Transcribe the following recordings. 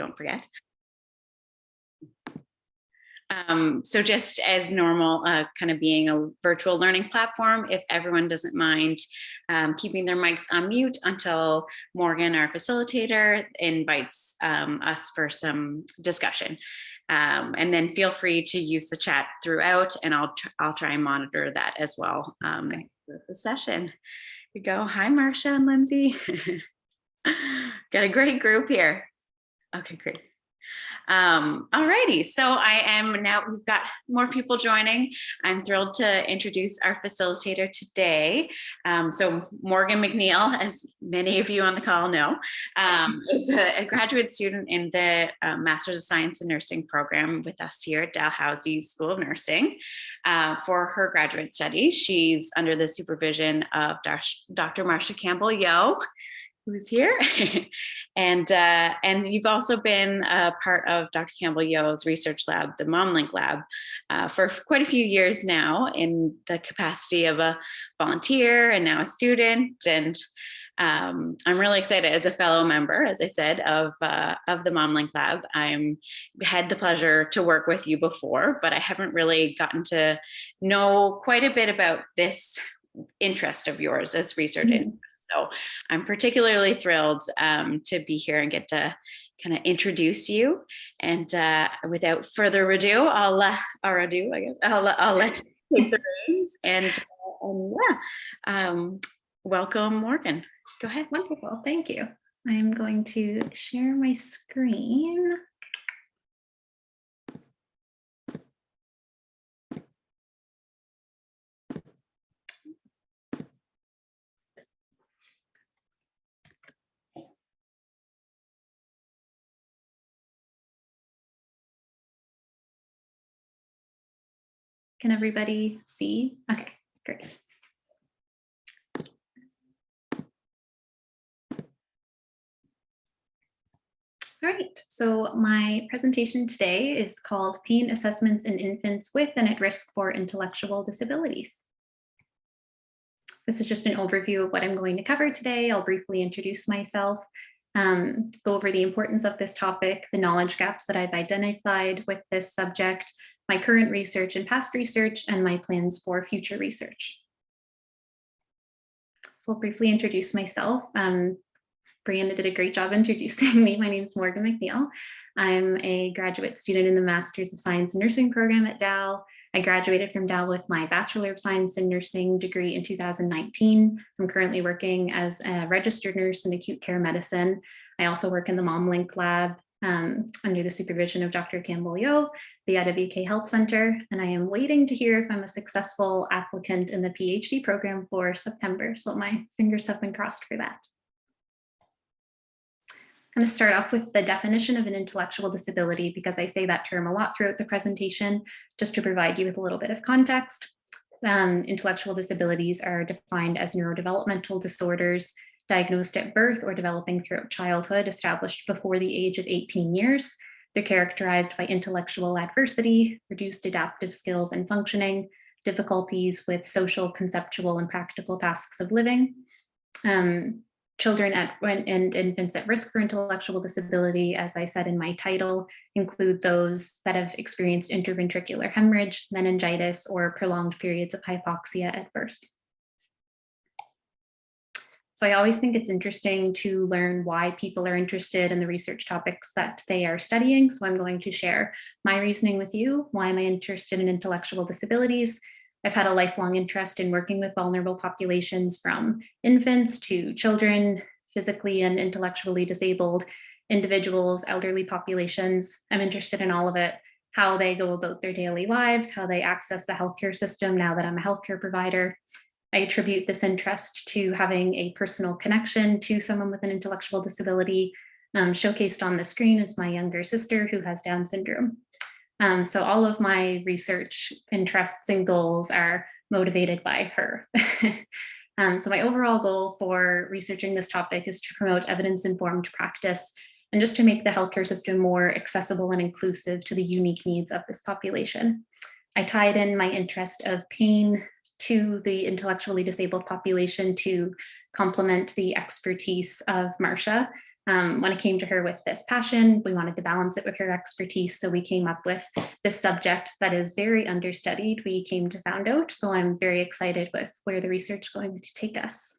don't forget. So just as normal, kind of being a virtual learning platform, if everyone doesn't mind keeping their mics on mute until Morgan, our facilitator, invites us for some discussion. And then feel free to use the chat throughout, and I'll try and monitor that as well with the session. Here we go. Hi, Marcia and Lindsay. Got a great group here. Okay, great. All righty, so we've got more people joining. I'm thrilled to introduce our facilitator today. So Morgan MacNeil, as many of you on the call know, is a graduate student in the Master's of Science in Nursing program with us here at Dalhousie School of Nursing. For her graduate study, she's under the supervision of Dr. Marcia Campbell-Yo, who's here. And you've also been a part of Dr. Campbell-Yo's research lab, the MomLink lab, for quite a few years now in the capacity of a volunteer and now a student. And I'm really excited as a fellow member, as I said, of the MomLink lab. I had the pleasure to work with you before, but I haven't really gotten to know quite a bit about this interest of yours as research interest. So I'm particularly thrilled to be here and get to kind of introduce you. And without further ado, I'll let you take the reins and welcome Morgan. Go ahead. Wonderful, thank you. I'm going to share my screen. Can everybody see? Okay, great. All right, so my presentation today is called Pain Assessments in Infants with and at Risk for Intellectual Disabilities. This is just an overview of what I'm going to cover today. I'll briefly introduce myself, go over the importance of this topic, the knowledge gaps that I've identified with this subject, my current research and past research, and my plans for future research. So I'll briefly introduce myself. Brianna did a great job introducing me. My name is Morgan MacNeil. I'm a graduate student in the Master's of Science in Nursing program at Dal. I graduated from Dal with my Bachelor of Science in Nursing degree in 2019. I'm currently working as a registered nurse in acute care medicine. I also work in the MomLink lab under the supervision of Dr. Campbell-Yo, the IWK Health Center, and I am waiting to hear if I'm a successful applicant in the PhD program for September. So my fingers have been crossed for that. I'm going to start off with the definition of an intellectual disability because I say that term a lot throughout the presentation, just to provide you with a little bit of context. Intellectual disabilities are defined as neurodevelopmental disorders diagnosed at birth or developing throughout childhood, established before the age of 18 years. They're characterized by intellectual adversity, reduced adaptive skills and functioning, difficulties with social, conceptual, and practical tasks of living. Children and infants at risk for intellectual disability, as I said in my title, include those that have experienced intraventricular hemorrhage, meningitis, or prolonged periods of hypoxia at birth. So I always think it's interesting to learn why people are interested in the research topics that they are studying. So I'm going to share my reasoning with you. Why am I interested in intellectual disabilities? I've had a lifelong interest in working with vulnerable populations, from infants to children, physically and intellectually disabled individuals, elderly populations. I'm interested in all of it, how they go about their daily lives, how they access the healthcare system now that I'm a healthcare provider. I attribute this interest to having a personal connection to someone with an intellectual disability. Showcased on the screen is my younger sister who has Down syndrome. So all of my research interests and goals are motivated by her. So my overall goal for researching this topic is to promote evidence-informed practice and just to make the healthcare system more accessible and inclusive to the unique needs of this population. I tied in my interest of pain to the intellectually disabled population to complement the expertise of Marcia. When I came to her with this passion, we wanted to balance it with her expertise. So we came up with this subject that is very understudied. We came to found out. So I'm very excited with where the research is going to take us.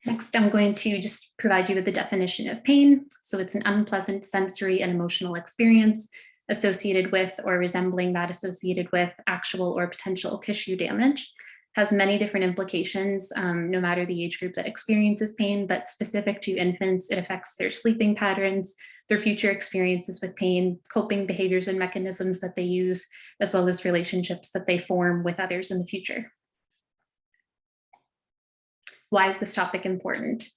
Next, I'm going to just provide you with the definition of pain. So it's an unpleasant sensory and emotional experience associated with or resembling that associated with actual or potential tissue damage. Has many different implications, no matter the age group that experiences pain, but specific to infants, it affects their sleeping patterns, their future experiences with pain, coping behaviors and mechanisms that they use, as well as relationships that they form with others in the future. Why is this topic important?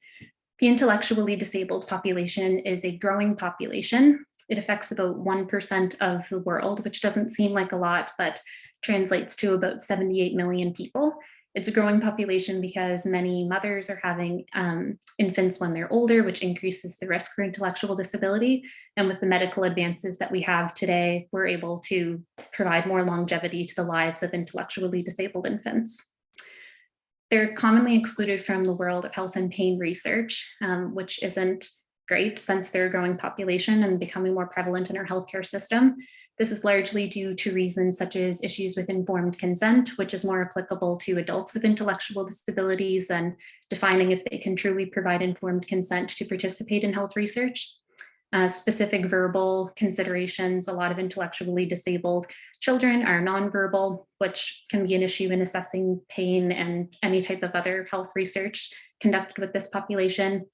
The intellectually disabled population is a growing population. It affects about 1% of the world, which doesn't seem like a lot, but translates to about 78 million people. It's a growing population because many mothers are having infants when they're older, which increases the risk for intellectual disability. And with the medical advances that we have today, we're able to provide more longevity to the lives of intellectually disabled infants. They're commonly excluded from the world of health and pain research, which isn't great since they're a growing population and becoming more prevalent in our healthcare system. This is largely due to reasons such as issues with informed consent, which is more applicable to adults with intellectual disabilities and defining if they can truly provide informed consent to participate in health research. Specific verbal considerations, a lot of intellectually disabled children are nonverbal, which can be an issue in assessing pain and any type of other health research conducted with this population.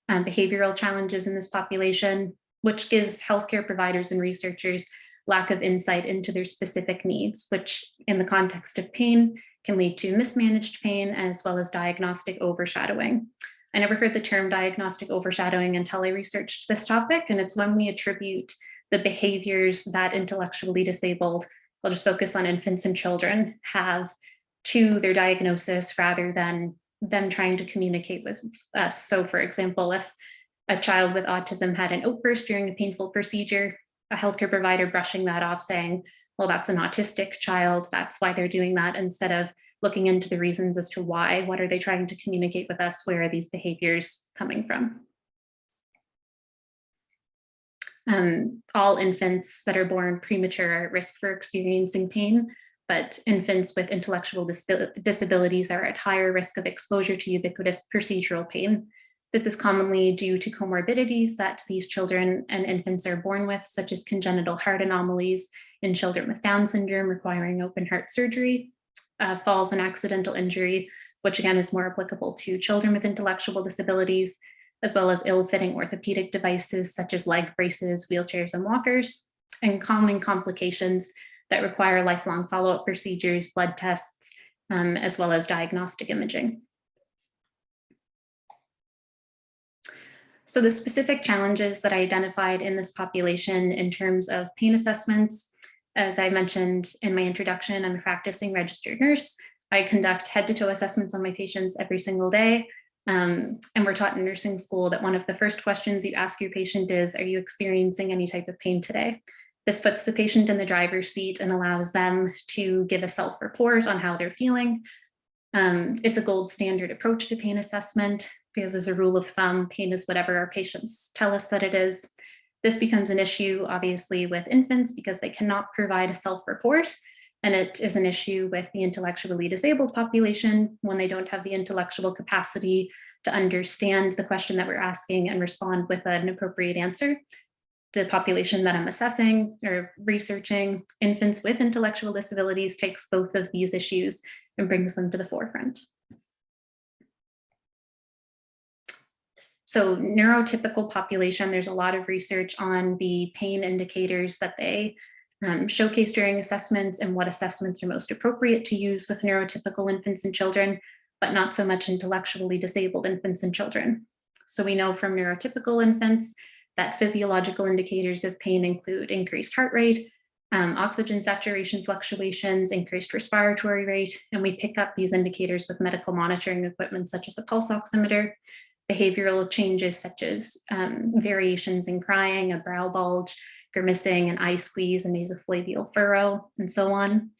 Behavioral challenges in this population, which gives healthcare providers and researchers lack of insight into their specific needs, which in the context of pain can lead to mismanaged pain as well as diagnostic overshadowing. I never heard the term diagnostic overshadowing until I researched this topic, and it's when we attribute the behaviors that intellectually disabled, I'll just focus on infants and children, have to their diagnosis rather than them trying to communicate with us. So for example, if a child with autism had an outburst during a painful procedure, a healthcare provider brushing that off saying, well, that's an autistic child, that's why they're doing that, instead of looking into the reasons as to why, what are they trying to communicate with us, where are these behaviors coming from? All infants that are born premature are at risk for experiencing pain, but infants with intellectual disabilities are at higher risk of exposure to ubiquitous procedural pain. This is commonly due to comorbidities that these children and infants are born with, such as congenital heart anomalies in children with Down syndrome requiring open heart surgery, falls and accidental injury, which again is more applicable to children with intellectual disabilities, as well as ill-fitting orthopedic devices such as leg braces, wheelchairs, and walkers, and common complications that require lifelong follow-up procedures, blood tests, as well as diagnostic imaging. So the specific challenges that I identified in this population in terms of pain assessments, as I mentioned in my introduction, I'm a practicing registered nurse. I conduct head-to-toe assessments on my patients every single day. And we're taught in nursing school that one of the first questions you ask your patient is, are you experiencing any type of pain today? This puts the patient in the driver's seat and allows them to give a self-report on how they're feeling. It's a gold standard approach to pain assessment because as a rule of thumb, pain is whatever our patients tell us that it is. This becomes an issue, obviously, with infants because they cannot provide a self-report. And it is an issue with the intellectually disabled population when they don't have the intellectual capacity to understand the question that we're asking and respond with an appropriate answer. The population that I'm assessing or researching, infants with intellectual disabilities, takes both of these issues and brings them to the forefront. So neurotypical population, there's a lot of research on the pain indicators that they showcase during assessments and what assessments are most appropriate to use with neurotypical infants and children, but not so much intellectually disabled infants and children. So we know from neurotypical infants that physiological indicators of pain include increased heart rate, oxygen saturation fluctuations, increased respiratory rate, and we pick up these indicators with medical monitoring equipment such as a pulse oximeter, behavioral changes such as variations in crying, a brow bulge, grimacing, an eye squeeze, a nasopharyngeal furrow, and so on.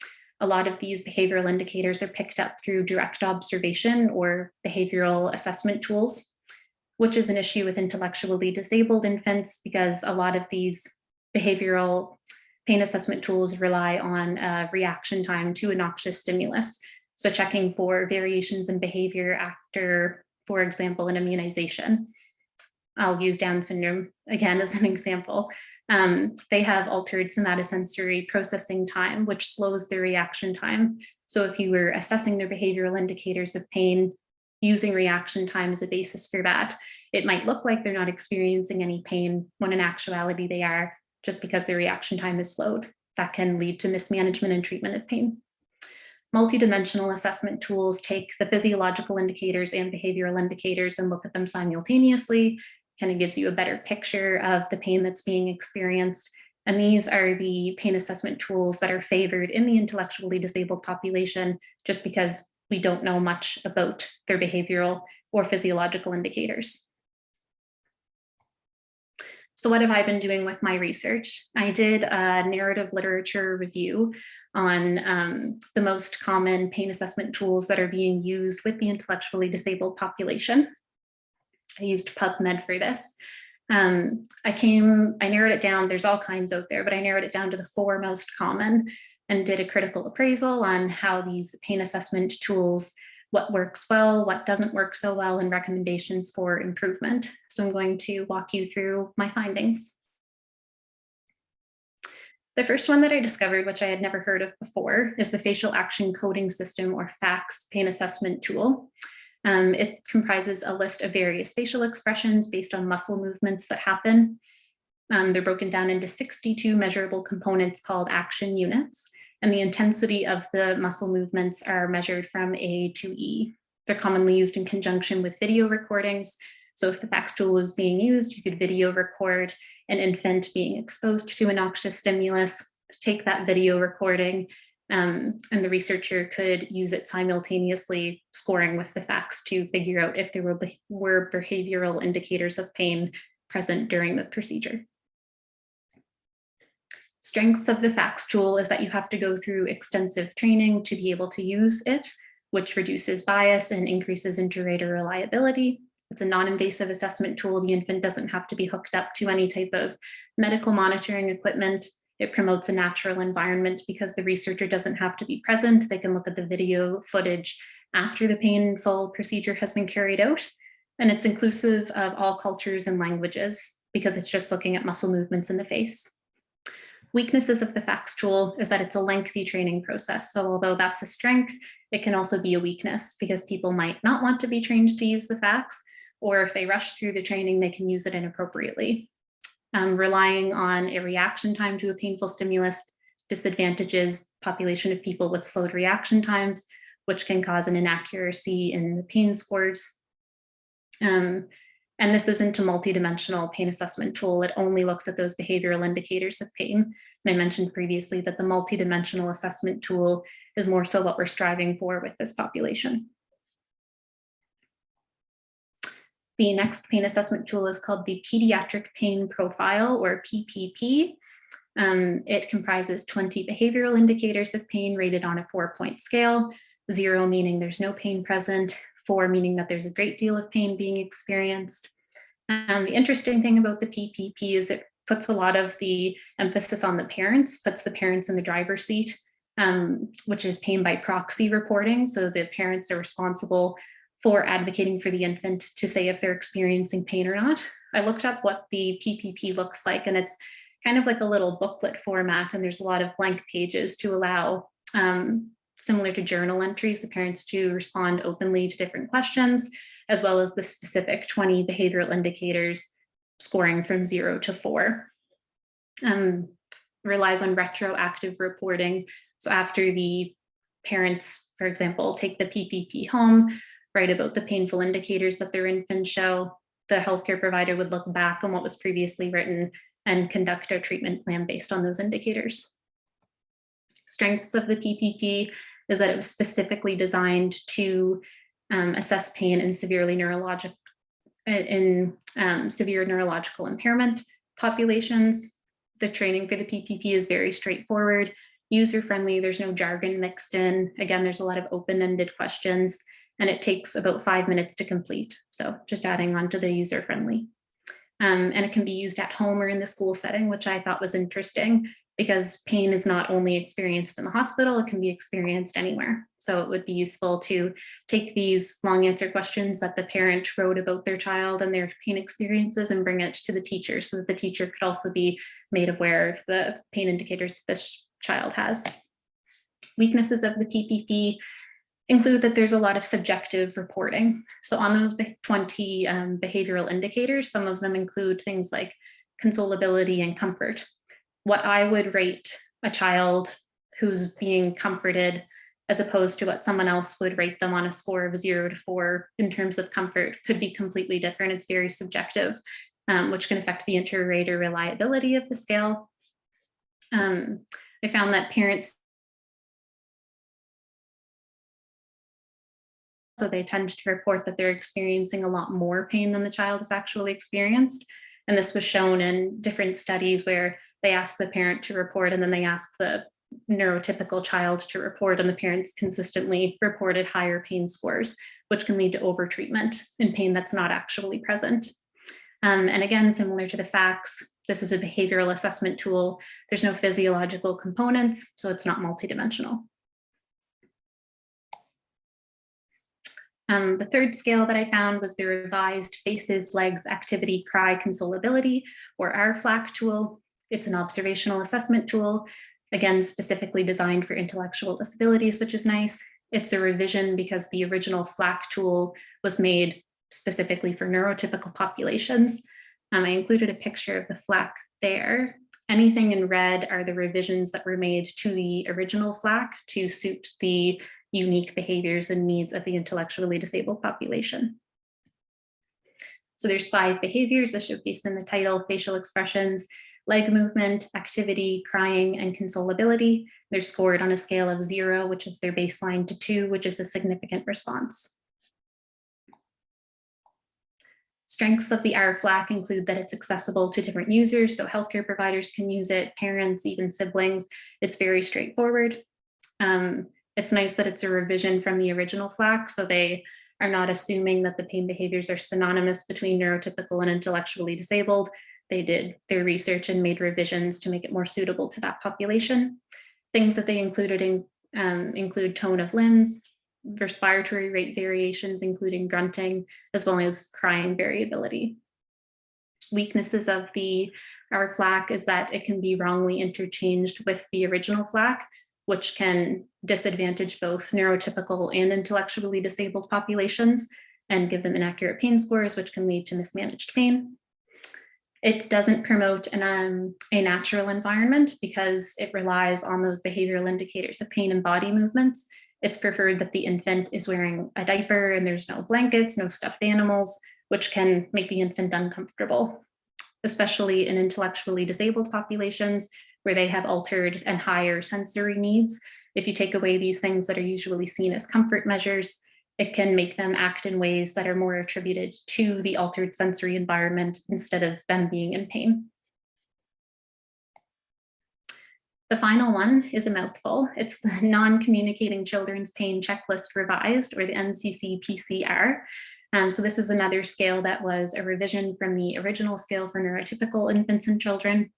A lot of these behavioral indicators are picked up through direct observation or behavioral assessment tools. which is an issue with intellectually disabled infants because a lot of these behavioral pain assessment tools rely on reaction time to a noxious stimulus. So checking for variations in behavior after, for example, an immunization. I'll use Down syndrome again as an example. They have altered somatosensory processing time, which slows their reaction time. So if you were assessing their behavioral indicators of pain using reaction time as a basis for that, it might look like they're not experiencing any pain when in actuality they are, just because their reaction time is slowed. That can lead to mismanagement and treatment of pain. Multidimensional assessment tools take the physiological indicators and behavioral indicators and look at them simultaneously. Kind of gives you a better picture of the pain that's being experienced. And these are the pain assessment tools that are favored in the intellectually disabled population, just because we don't know much about their behavioral or physiological indicators. So what have I been doing with my research? I did a narrative literature review on the most common pain assessment tools that are being used with the intellectually disabled population. I used PubMed for this. I narrowed it down, there's all kinds out there, but I narrowed it down to the 4 most common and did a critical appraisal on how these pain assessment tools, what works well, what doesn't work so well, and recommendations for improvement. So I'm going to walk you through my findings. The first one that I discovered, which I had never heard of before, is the Facial Action Coding System, or FACS, pain assessment tool. It comprises a list of various facial expressions based on muscle movements that happen. They're broken down into 62 measurable components called action units, and the intensity of the muscle movements are measured from A to E. They're commonly used in conjunction with video recordings. So if the FACS tool was being used, you could video record an infant being exposed to a noxious stimulus, take that video recording, and the researcher could use it simultaneously, scoring with the FACS to figure out if there were behavioral indicators of pain present during the procedure. Strengths of the FACS tool is that you have to go through extensive training to be able to use it, which reduces bias and increases inter-rater reliability. It's a non-invasive assessment tool. The infant doesn't have to be hooked up to any type of medical monitoring equipment. It promotes a natural environment because the researcher doesn't have to be present. They can look at the video footage after the painful procedure has been carried out. And it's inclusive of all cultures and languages because it's just looking at muscle movements in the face. Weaknesses of the FACS tool is that it's a lengthy training process. So although that's a strength, it can also be a weakness because people might not want to be trained to use the FACS, or if they rush through the training, they can use it inappropriately. Relying on a reaction time to a painful stimulus disadvantages population of people with slowed reaction times, which can cause an inaccuracy in the pain scores. And this isn't a multidimensional pain assessment tool. It only looks at those behavioral indicators of pain. And I mentioned previously that the multidimensional assessment tool is more so what we're striving for with this population. The next pain assessment tool is called the Pediatric Pain Profile, or PPP. It comprises 20 behavioral indicators of pain rated on a 4-point scale, 0 meaning there's no pain present, 4 meaning that there's a great deal of pain being experienced. The interesting thing about the PPP is it puts a lot of the emphasis on the parents, puts the parents in the driver's seat, which is pain by proxy reporting. So the parents are responsible for advocating for the infant to say if they're experiencing pain or not. I looked up what the PPP looks like, and it's kind of like a little booklet format, and there's a lot of blank pages to allow, similar to journal entries, the parents to respond openly to different questions, as well as the specific 20 behavioral indicators scoring from 0 to 4. Relies on retroactive reporting. So after the parents, for example, take the PPP home, write about the painful indicators that their infants show, the healthcare provider would look back on what was previously written and conduct a treatment plan based on those indicators. Strengths of the PPP is that it was specifically designed to assess pain in severe neurological impairment populations. The training for the PPP is very straightforward, user-friendly, there's no jargon mixed in. Again, there's a lot of open-ended questions. and it takes about 5 minutes to complete. So just adding on to the user-friendly. And it can be used at home or in the school setting, which I thought was interesting because pain is not only experienced in the hospital, it can be experienced anywhere. So it would be useful to take these long answer questions that the parent wrote about their child and their pain experiences and bring it to the teacher so that the teacher could also be made aware of the pain indicators that this child has. Weaknesses of the PPP include that there's a lot of subjective reporting. So on those 20 behavioral indicators, some of them include things like consolability and comfort. What I would rate a child who's being comforted as opposed to what someone else would rate them on a score of 0 to 4 in terms of comfort could be completely different. It's very subjective, which can affect the inter-rater reliability of the scale. I found that parents, so they tend to report that they're experiencing a lot more pain than the child has actually experienced. And this was shown in different studies where they ask the parent to report and then they ask the neurotypical child to report, and the parents consistently reported higher pain scores, which can lead to overtreatment in pain that's not actually present. And again, similar to the facts, this is a behavioral assessment tool. There's no physiological components, so it's not multidimensional. The third scale that I found was the revised Faces, Legs, Activity, Cry, Consolability, or RFLAC tool. It's an observational assessment tool, again, specifically designed for intellectual disabilities, which is nice. It's a revision because the original FLAC tool was made specifically for neurotypical populations. I included a picture of the FLAC there. Anything in red are the revisions that were made to the original FLAC to suit the unique behaviors and needs of the intellectually disabled population. So there's 5 behaviors as showcased in the title: facial expressions, leg movement, activity, crying, and consolability. They're scored on a scale of 0, which is their baseline, to 2, which is a significant response. Strengths of the RFLAC include that it's accessible to different users, so healthcare providers can use it, parents, even siblings. It's very straightforward. It's nice that it's a revision from the original FLAC, so they are not assuming that the pain behaviors are synonymous between neurotypical and intellectually disabled. They did their research and made revisions to make it more suitable to that population. Things that they included include tone of limbs, respiratory rate variations, including grunting, as well as crying variability. Weaknesses of the RFLAC is that it can be wrongly interchanged with the original FLAC, which can disadvantage both neurotypical and intellectually disabled populations and give them inaccurate pain scores, which can lead to mismanaged pain. It doesn't promote a natural environment because it relies on those behavioral indicators of pain and body movements. It's preferred that the infant is wearing a diaper and there's no blankets, no stuffed animals, which can make the infant uncomfortable, especially in intellectually disabled populations where they have altered and higher sensory needs. If you take away these things that are usually seen as comfort measures, it can make them act in ways that are more attributed to the altered sensory environment instead of them being in pain. The final one is a mouthful. It's the Non-Communicating Children's Pain Checklist Revised, or the NCC-PCR. So this is another scale that was a revision from the original scale for neurotypical infants and children.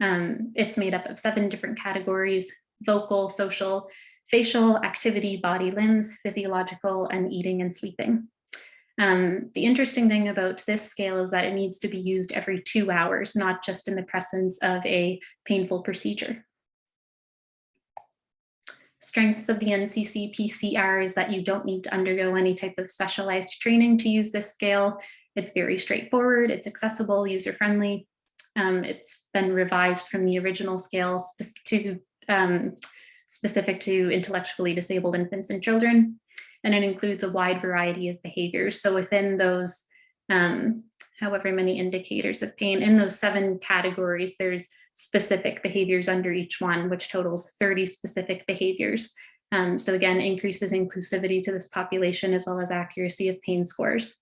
It's made up of 7 different categories: vocal, social, facial, activity, body, limbs, physiological, and eating and sleeping. The interesting thing about this scale is that it needs to be used every 2 hours, not just in the presence of a painful procedure. Strengths of the NCC-PCR is that you don't need to undergo any type of specialized training to use this scale. It's very straightforward, it's accessible, user-friendly. It's been revised from the original scale specific to intellectually disabled infants and children, and it includes a wide variety of behaviors. So within those, however many indicators of pain, in those 7 categories, there's specific behaviors under each one, which totals 30 specific behaviors. So again, increases inclusivity to this population as well as accuracy of pain scores.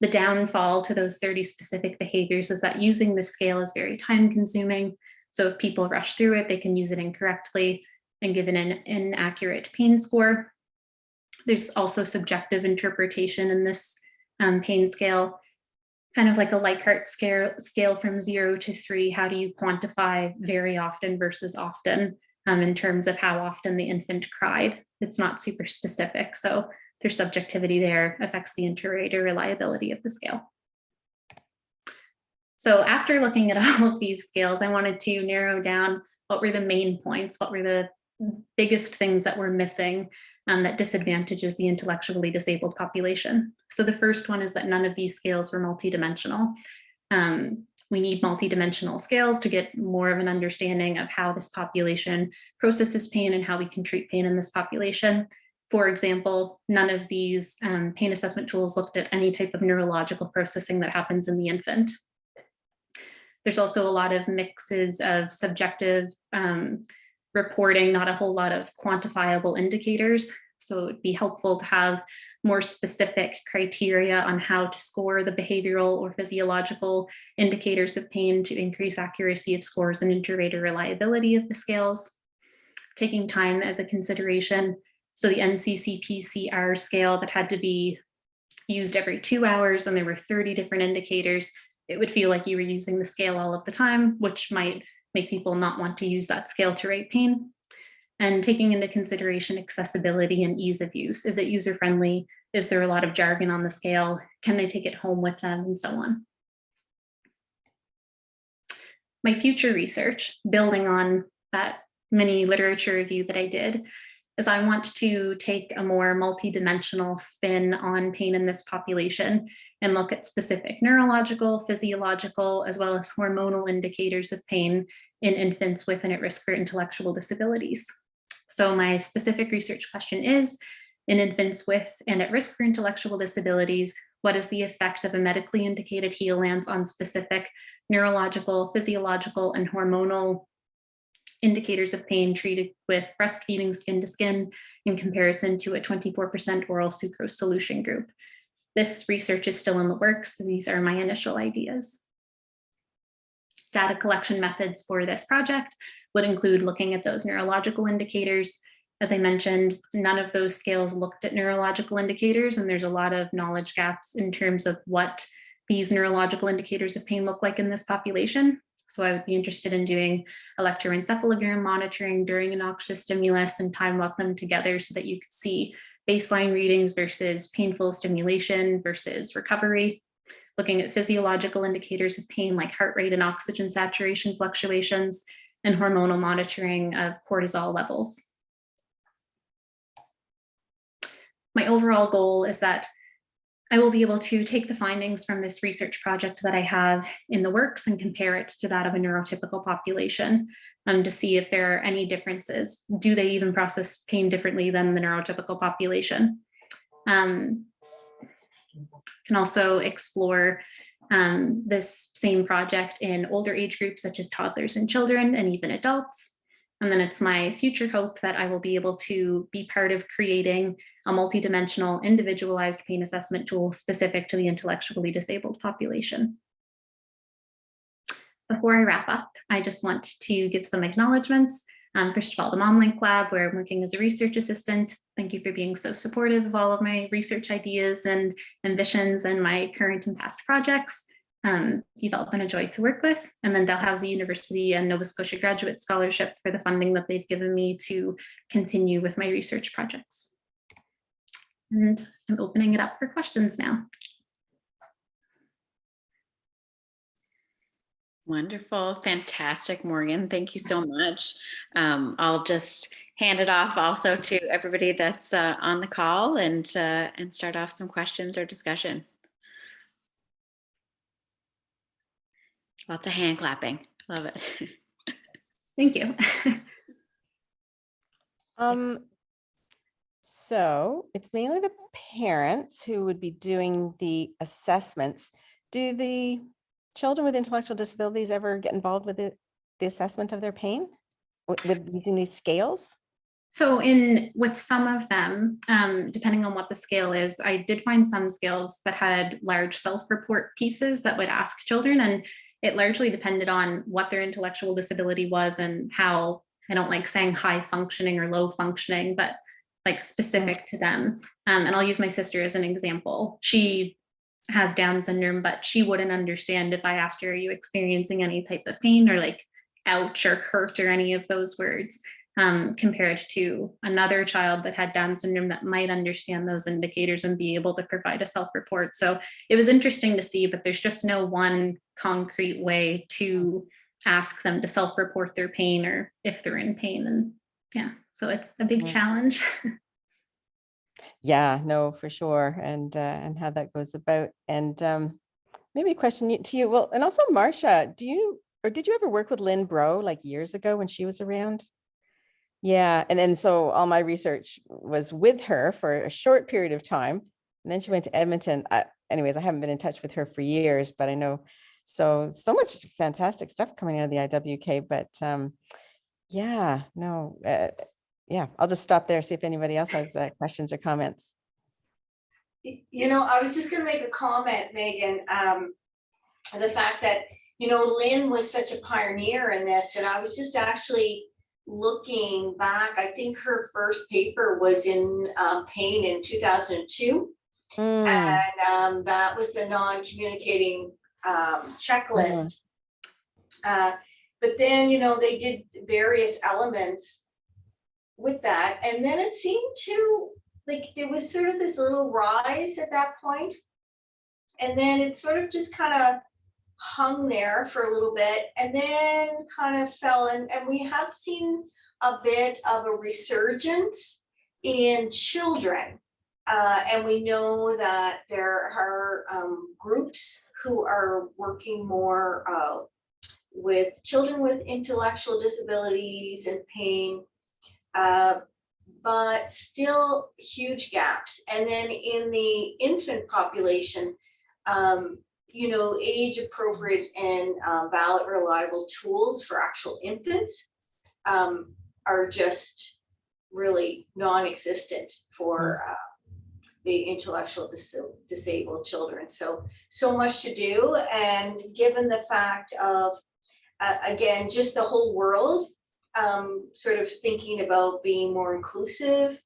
The downfall to those 30 specific behaviors is that using this scale is very time consuming. So if people rush through it, they can use it incorrectly and give an inaccurate pain score. There's also subjective interpretation in this pain scale, kind of like a Likert scale from 0 to 3. How do you quantify very often versus often in terms of how often the infant cried? It's not super specific, so there's subjectivity there, affects the inter-rater reliability of the scale. So after looking at all of these scales, I wanted to narrow down what were the main points, what were the biggest things that were missing that disadvantages the intellectually disabled population. So the first one is that none of these scales were multidimensional. We need multidimensional scales to get more of an understanding of how this population processes pain and how we can treat pain in this population. For example, none of these pain assessment tools looked at any type of neurological processing that happens in the infant. There's also a lot of mixes of subjective reporting, not a whole lot of quantifiable indicators. So it would be helpful to have more specific criteria on how to score the behavioral or physiological indicators of pain to increase accuracy of scores and inter-rater reliability of the scales. Taking time as a consideration. So the NCCPCR scale that had to be used every 2 hours and there were 30 different indicators, it would feel like you were using the scale all of the time, which might make people not want to use that scale to rate pain. And taking into consideration accessibility and ease of use. Is it user-friendly? Is there a lot of jargon on the scale? Can they take it home with them, and so on? My future research, building on that mini literature review that I did, is I want to take a more multidimensional spin on pain in this population and look at specific neurological, physiological, as well as hormonal indicators of pain in infants with and at risk for intellectual disabilities. So my specific research question is, in infants with and at risk for intellectual disabilities, what is the effect of a medically indicated HEAL-LANS on specific neurological, physiological, and hormonal indicators of pain treated with breastfeeding skin to skin in comparison to a 24% oral sucrose solution group? This research is still in the works. These are my initial ideas. Data collection methods for this project would include looking at those neurological indicators. As I mentioned, none of those scales looked at neurological indicators, and there's a lot of knowledge gaps in terms of what these neurological indicators of pain look like in this population. So I would be interested in doing electroencephalogram monitoring during a noxious stimulus and time lock them together so that you could see baseline readings versus painful stimulation versus recovery. Looking at physiological indicators of pain like heart rate and oxygen saturation fluctuations, and hormonal monitoring of cortisol levels. My overall goal is that I will be able to take the findings from this research project that I have in the works and compare it to that of a neurotypical population to see if there are any differences. Do they even process pain differently than the neurotypical population? Can also explore this same project in older age groups such as toddlers and children and even adults. And then it's my future hope that I will be able to be part of creating a multidimensional individualized pain assessment tool specific to the intellectually disabled population. Before I wrap up, I just want to give some acknowledgements. First of all, the MomLink Lab, where I'm working as a research assistant. Thank you for being so supportive of all of my research ideas and ambitions and my current and past projects. You've all been a joy to work with. And then Dalhousie University and Nova Scotia Graduate Scholarship for the funding that they've given me to continue with my research projects. And I'm opening it up for questions now. Wonderful, fantastic, Morgan. Thank you so much. I'll just hand it off also to everybody that's on the call and start off some questions or discussion. Lots of hand clapping. Love it. Thank you. So it's mainly the parents who would be doing the assessments. Do the children with intellectual disabilities ever get involved with the assessment of their pain with using these scales? So with some of them, depending on what the scale is, I did find some scales that had large self-report pieces that would ask children, and it largely depended on what their intellectual disability was and how, I don't like saying high functioning or low functioning, but like specific to them. And I'll use my sister as an example. She has Down syndrome, but she wouldn't understand if I asked her, are you experiencing any type of pain, or like ouch or hurt or any of those words, compared to another child that had Down syndrome that might understand those indicators and be able to provide a self-report. So it was interesting to see, but there's just no one concrete way to ask them to self-report their pain or if they're in pain. And yeah, so it's a big challenge. Yeah, no, for sure. And how that goes about. And maybe a question to you. Well, and also Marcia, did you ever work with Lynn Bro like years ago when she was around? Yeah. And then so all my research was with her for a short period of time. And then she went to Edmonton. Anyways, I haven't been in touch with her for years, but I know so much fantastic stuff coming out of the IWK. But yeah, no, yeah, I'll just stop there, see if anybody else has questions or comments. You know, I was just going to make a comment, Megan, the fact that, you know, Lynn was such a pioneer in this, and I was just actually looking back. I think her first paper was in pain in 2002, and that was the non-communicating checklist. But then, you know, they did various elements with that, and then it seemed to, like, there was sort of this little rise at that point, and then it sort of just kind of hung there for a little bit, and then kind of fell in. And we have seen a bit of a resurgence in children, and we know that there are groups who are working more with children with intellectual disabilities and pain, but still huge gaps. And then in the infant population, you know, age appropriate and valid, reliable tools for actual infants are just really non-existent for the intellectual disabled children. So much to do. And given the fact of, again, just the whole world sort of thinking about being more inclusive,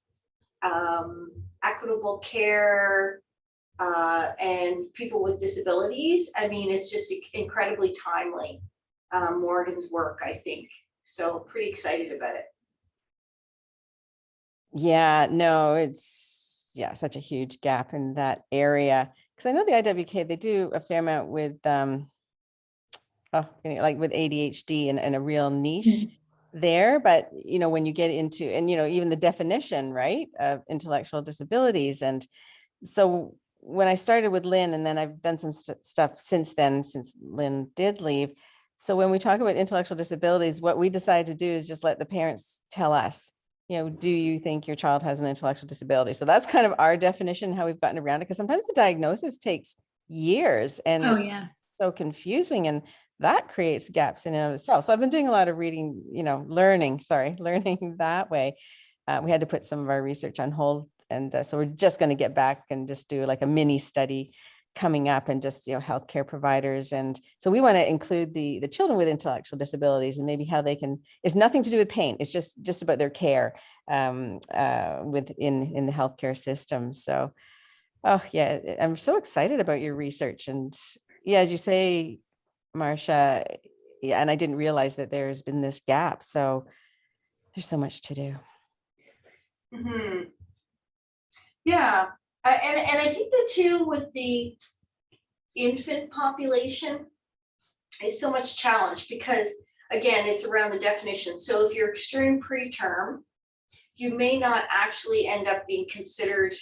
equitable care, and people with disabilities. I mean, it's just incredibly timely, Morgan's work, I think. So pretty excited about it. Yeah, no, it's such a huge gap in that area. Because I know the IWK, they do a fair amount with like with ADHD and a real niche there. But you know, when you get into, and you know, even the definition, right, of intellectual disabilities. And so when I started with Lynn, and then I've done some stuff since then, since Lynn did leave. So when we talk about intellectual disabilities, what we decide to do is just let the parents tell us, you know, do you think your child has an intellectual disability? So that's kind of our definition, how we've gotten around it, because sometimes the diagnosis takes years and it's so confusing, and that creates gaps in and of itself. So I've been doing a lot of reading, you know, learning that way. We had to put some of our research on hold. And so we're just going to get back and just do like a mini study coming up, and just, you know, healthcare providers. And so we want to include the children with intellectual disabilities, and maybe how they can, it's nothing to do with pain. It's just about their care within the healthcare system. So, oh yeah, I'm so excited about your research. And yeah, as you say, Marcia, yeah, and I didn't realize that there's been this gap. So there's so much to do. Mm-hmm. Yeah, and I think the two with the infant population is so much challenge, because again, it's around the definition. So if you're extreme preterm, you may not actually end up being considered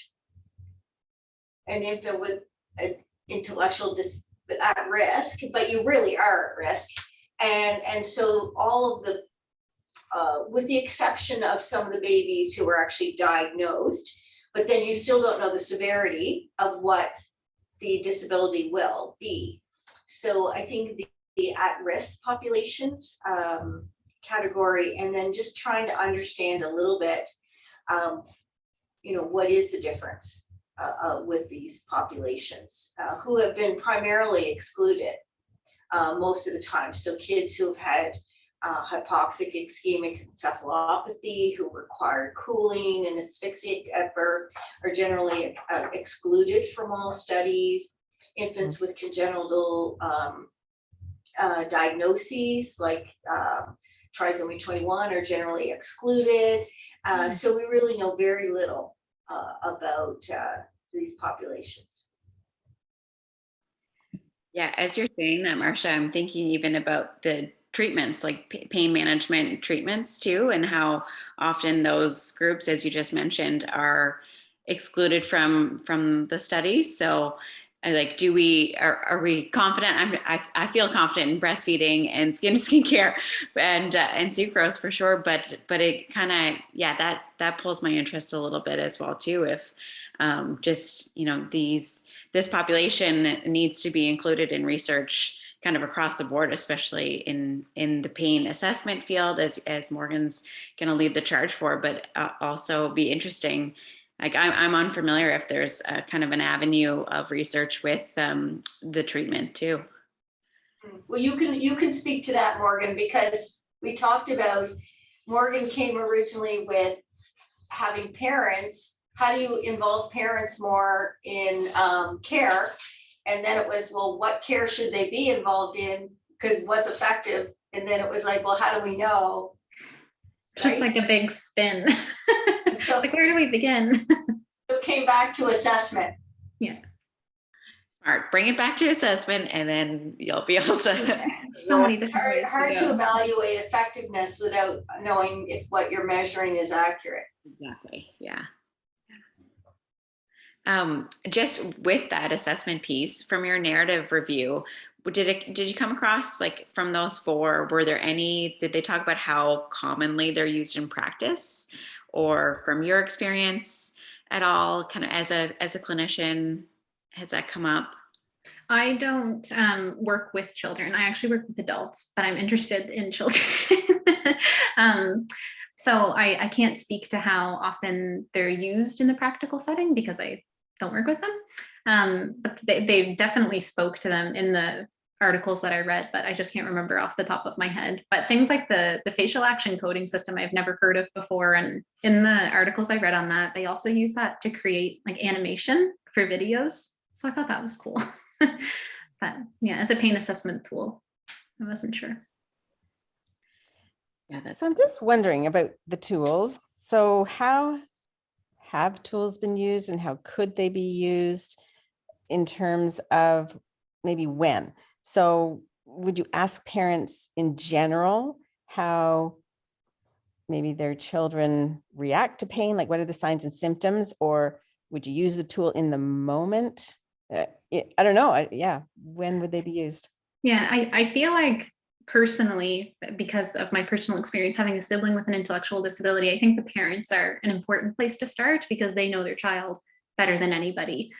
an infant with an intellectual at risk, but you really are at risk. And so all of the, with the exception of some of the babies who are actually diagnosed, but then you still don't know the severity of what the disability will be. So I think the at-risk populations category, and then just trying to understand a little bit, you know, what is the difference with these populations who have been primarily excluded most of the time. So kids who have had hypoxic ischemic encephalopathy who require cooling and asphyxiate at birth are generally excluded from all studies. Infants with congenital diagnoses like trisomy 21 are generally excluded. So we really know very little about these populations. Yeah, as you're saying that, Marcia, I'm thinking even about the treatments, like pain management treatments too, and how often those groups, as you just mentioned, are excluded from the studies. So, like, are we confident? I feel confident in breastfeeding and skincare and sucrose for sure. But it kind of, yeah, that pulls my interest a little bit as well too. If just this population needs to be included in research kind of across the board, especially in the pain assessment field, as Morgan's going to lead the charge for, but also be interesting. Like I'm unfamiliar if there's a kind of an avenue of research with the treatment too. Well, you can speak to that, Morgan, because we talked about, Morgan came originally with having parents. How do you involve parents more in care? And then it was, well, what care should they be involved in? Because what's effective? And then it was like, well, how do we know? It's just like a big spin. So like, where do we begin? So it came back to assessment. Yeah. Smart. Bring it back to assessment, and then you'll be able to. So many It's different ways hard to to go. evaluate effectiveness without knowing if what you're measuring is accurate. Exactly. Yeah. Just with that assessment piece from your narrative review, did you come across, like, from those four, were there any, did they talk about how commonly they're used in practice, or from your experience at all, kind of as a clinician, has that come up? I don't work with children. I actually work with adults, but I'm interested in children. So I can't speak to how often they're used in the practical setting because I don't work with them. But they definitely spoke to them in the articles that I read, but I just can't remember off the top of my head. But things like the facial action coding system I've never heard of before. And in the articles I read on that, they also use that to create like animation for videos. So I thought that was cool. But yeah, as a pain assessment tool, I wasn't sure. Yeah, So I'm just wondering about the tools. So how have tools been used and how could they be used in terms of maybe when? So would you ask parents in general how maybe their children react to pain? Like, what are the signs and symptoms? Or would you use the tool in the moment? I don't know. Yeah. When would they be used? Yeah, I feel like personally, because of my personal experience having a sibling with an intellectual disability, I think the parents are an important place to start because they know their child better than anybody.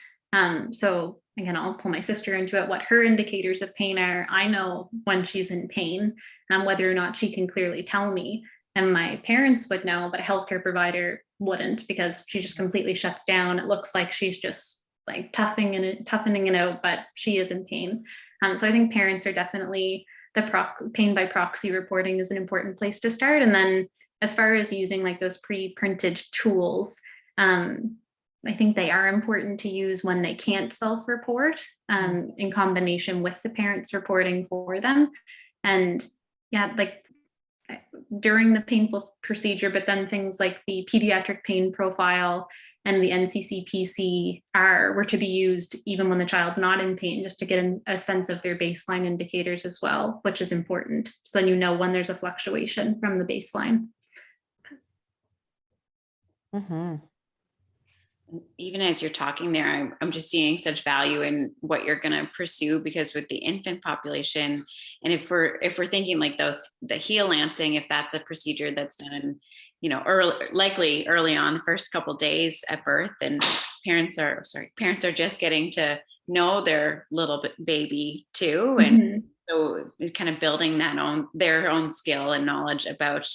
So again, I'll pull my sister into it, what her indicators of pain are. I know when she's in pain, whether or not she can clearly tell me. And my parents would know, but a healthcare provider wouldn't because she just completely shuts down. It looks like she's just like toughening it out, but she is in pain. So I think parents are definitely, the pain by proxy reporting is an important place to start. And then as far as using like those pre-printed tools, I think they are important to use when they can't self-report in combination with the parents reporting for them. And yeah, like during the painful procedure, but then things like the pediatric pain profile and the NCCPC were to be used even when the child's not in pain, just to get a sense of their baseline indicators as well, which is important. So then you know when there's a fluctuation from the baseline. Mm-hmm. Even as you're talking there, I'm just seeing such value in what you're going to pursue, because with the infant population, and if we're thinking like the heel lancing, if that's a procedure that's done, likely early on, the first couple of days at birth, and parents are just getting to know their little baby too, and so kind of building their own skill and knowledge about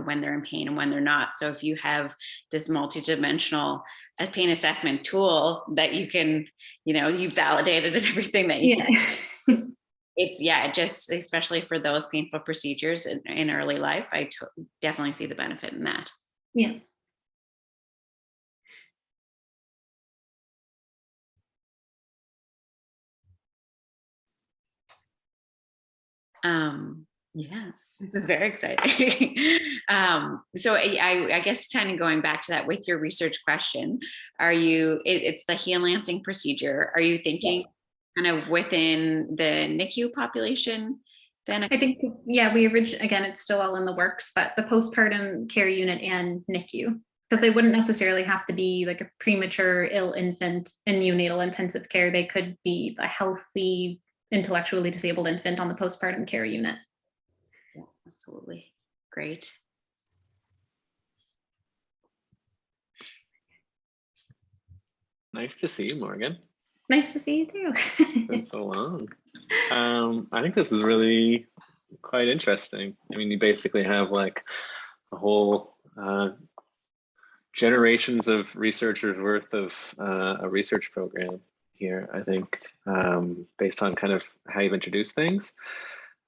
when they're in pain and when they're not. So if you have this multidimensional pain assessment tool that you can, you've validated and everything that you can it's, yeah, just especially for those painful procedures in early life, I definitely see the benefit in that. Yeah. Yeah, this is very exciting. So I guess kind of going back to that with your research question, are you, it's the heel lancing procedure. Are you thinking kind of within the NICU population then? I think, yeah, again, it's still all in the works, but the postpartum care unit and NICU, because they wouldn't necessarily have to be like a premature ill infant in neonatal intensive care. They could be a healthy, intellectually disabled infant on the postpartum care unit. Yeah, absolutely. Great. Nice to see you, Morgan. Nice to see you too. It's been so long. I think this is really quite interesting. I mean, you basically have like a whole generations of researchers worth of a research program here, I think, based on kind of how you've introduced things.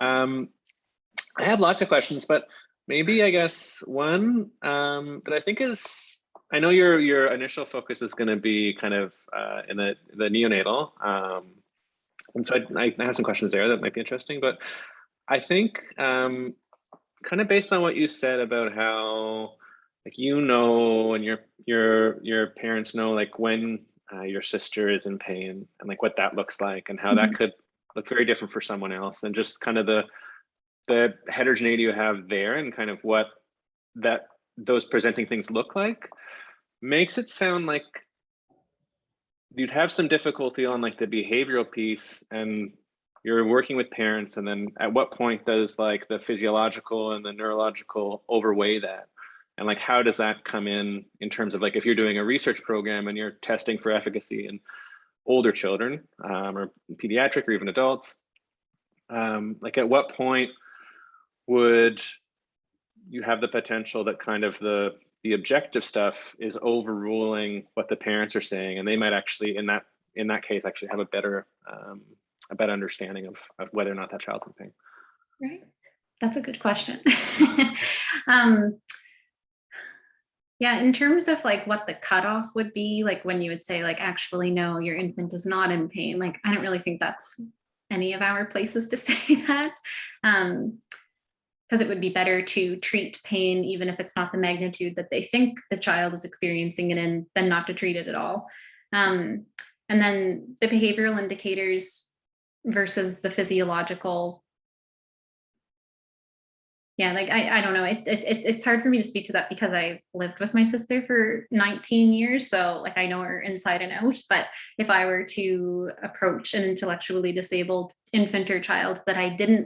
I have lots of questions, but maybe I guess one that I think is, I know your initial focus is going to be kind of in the neonatal, and so I have some questions there that might be interesting. But I think kind of based on what you said about how, like, and your parents know, like, when your sister is in pain and like what that looks like, and how that could look very different for someone else, and just kind of the heterogeneity you have there, and kind of what those presenting things look like, makes it sound like you'd have some difficulty on like the behavioral piece, and you're working with parents, and then at what point does like the physiological and the neurological overweigh that? And like, how does that come in terms of like, if you're doing a research program and you're testing for efficacy in older children or pediatric or even adults, like at what point would you have the potential that kind of the objective stuff is overruling what the parents are saying, and they might actually in that case actually have a better understanding of whether or not that child's in pain? Right. That's a good question. Yeah, in terms of like what the cutoff would be, like when you would say like, actually, no, your infant is not in pain. Like, I don't really think that's any of our places to say that. Because it would be better to treat pain, even if it's not the magnitude that they think the child is experiencing it in, than not to treat it at all. And then the behavioral indicators versus the physiological. Yeah, like I don't know. It's hard for me to speak to that because I lived with my sister for 19 years. So like I know her inside and out. But if I were to approach an intellectually disabled infant or child that I didn't